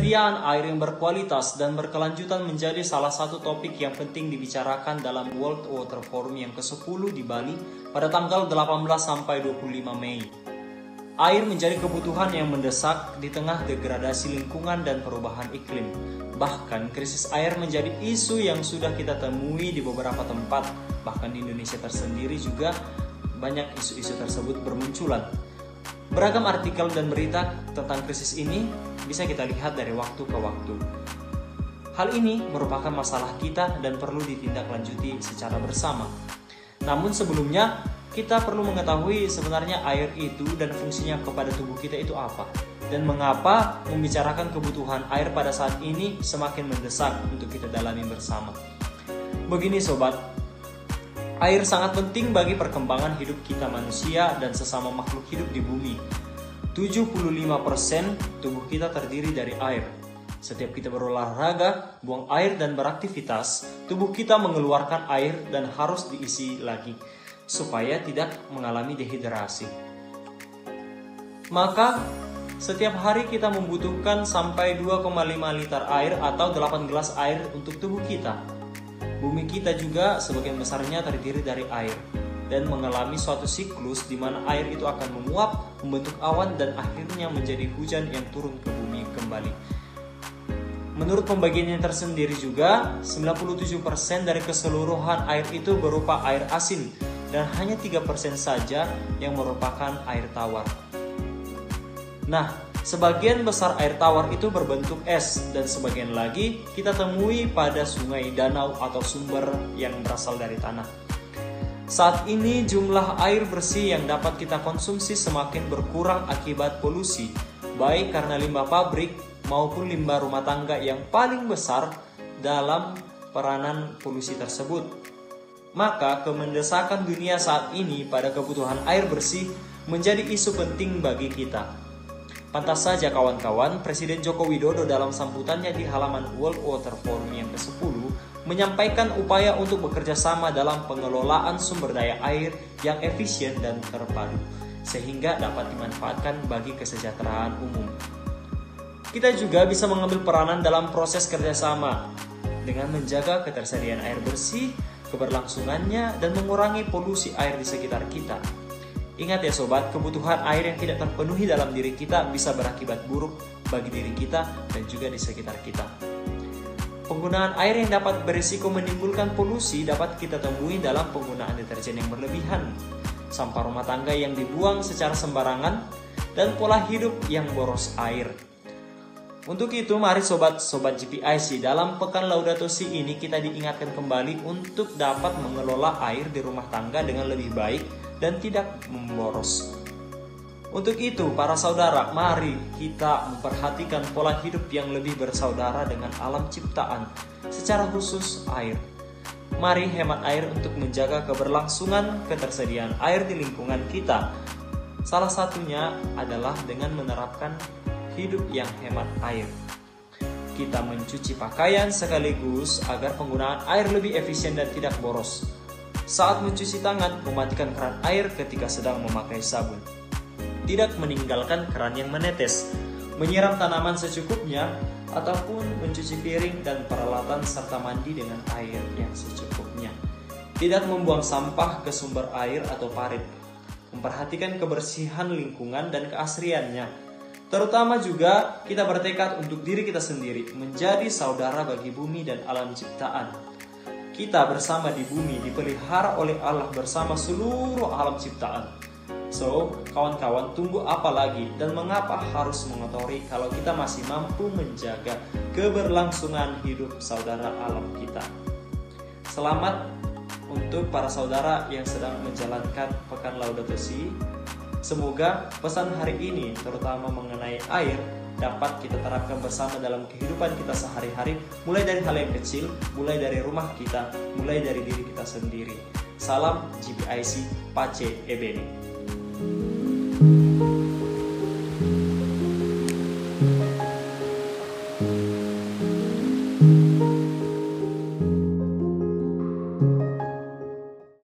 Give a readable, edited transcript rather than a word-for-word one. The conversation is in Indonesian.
Ketersediaan air yang berkualitas dan berkelanjutan menjadi salah satu topik yang penting dibicarakan dalam World Water Forum yang ke-10 di Bali pada tanggal 18 sampai 25 Mei. Air menjadi kebutuhan yang mendesak di tengah degradasi lingkungan dan perubahan iklim. Bahkan krisis air menjadi isu yang sudah kita temui di beberapa tempat. Bahkan di Indonesia tersendiri juga banyak isu-isu tersebut bermunculan. Beragam artikel dan berita tentang krisis ini bisa kita lihat dari waktu ke waktu. Hal ini merupakan masalah kita dan perlu ditindaklanjuti secara bersama. Namun sebelumnya, kita perlu mengetahui sebenarnya air itu dan fungsinya kepada tubuh kita itu apa. Dan mengapa membicarakan kebutuhan air pada saat ini semakin mendesak untuk kita dalami bersama. Begini sobat, air sangat penting bagi perkembangan hidup kita manusia dan sesama makhluk hidup di bumi. 75% tubuh kita terdiri dari air. Setiap kita berolahraga, buang air dan beraktivitas, tubuh kita mengeluarkan air dan harus diisi lagi supaya tidak mengalami dehidrasi. Maka setiap hari kita membutuhkan sampai 2,5 liter air atau 8 gelas air untuk tubuh kita. Bumi kita juga sebagian besarnya terdiri dari air dan mengalami suatu siklus di mana air itu akan menguap, membentuk awan dan akhirnya menjadi hujan yang turun ke bumi kembali. Menurut pembagiannya tersendiri juga, 97% dari keseluruhan air itu berupa air asin dan hanya 3% saja yang merupakan air tawar. Nah, sebagian besar air tawar itu berbentuk es dan sebagian lagi kita temui pada sungai, danau atau sumber yang berasal dari tanah. Saat ini jumlah air bersih yang dapat kita konsumsi semakin berkurang akibat polusi, baik karena limbah pabrik maupun limbah rumah tangga yang paling besar dalam peranan polusi tersebut. Maka kemendesakan dunia saat ini pada kebutuhan air bersih menjadi isu penting bagi kita. Pantas saja kawan-kawan, Presiden Joko Widodo dalam sambutannya di halaman World Water Forum yang ke-10 menyampaikan upaya untuk bekerja sama dalam pengelolaan sumber daya air yang efisien dan terpadu, sehingga dapat dimanfaatkan bagi kesejahteraan umum. Kita juga bisa mengambil peranan dalam proses kerjasama dengan menjaga ketersediaan air bersih, keberlangsungannya, dan mengurangi polusi air di sekitar kita. Ingat ya sobat, kebutuhan air yang tidak terpenuhi dalam diri kita bisa berakibat buruk bagi diri kita dan juga di sekitar kita. Penggunaan air yang dapat berisiko menimbulkan polusi dapat kita temui dalam penggunaan deterjen yang berlebihan, sampah rumah tangga yang dibuang secara sembarangan, dan pola hidup yang boros air. Untuk itu, mari sobat-sobat GPIC, dalam Pekan Laudato Si ini kita diingatkan kembali untuk dapat mengelola air di rumah tangga dengan lebih baik dan tidak memboros. Untuk itu, para saudara, mari kita memperhatikan pola hidup yang lebih bersaudara dengan alam ciptaan, secara khusus air. Mari hemat air untuk menjaga keberlangsungan ketersediaan air di lingkungan kita. Salah satunya adalah dengan menerapkan hidup yang hemat air. Kita mencuci pakaian sekaligus agar penggunaan air lebih efisien dan tidak boros. Saat mencuci tangan, mematikan keran air ketika sedang memakai sabun. Tidak meninggalkan keran yang menetes, menyiram tanaman secukupnya, ataupun mencuci piring dan peralatan serta mandi dengan air yang secukupnya. Tidak membuang sampah ke sumber air atau parit. Memperhatikan kebersihan lingkungan dan keasriannya. Terutama juga kita bertekad untuk diri kita sendiri menjadi saudara bagi bumi dan alam ciptaan. Kita bersama di bumi dipelihara oleh Allah bersama seluruh alam ciptaan. So, kawan-kawan, tunggu apa lagi dan mengapa harus mengotori kalau kita masih mampu menjaga keberlangsungan hidup saudara alam kita. Selamat untuk para saudara yang sedang menjalankan Pekan Laudato Si. Semoga pesan hari ini, terutama mengenai air, dapat kita terapkan bersama dalam kehidupan kita sehari-hari, mulai dari hal yang kecil, mulai dari rumah kita, mulai dari diri kita sendiri. Salam GPIC, Pace Ebeni.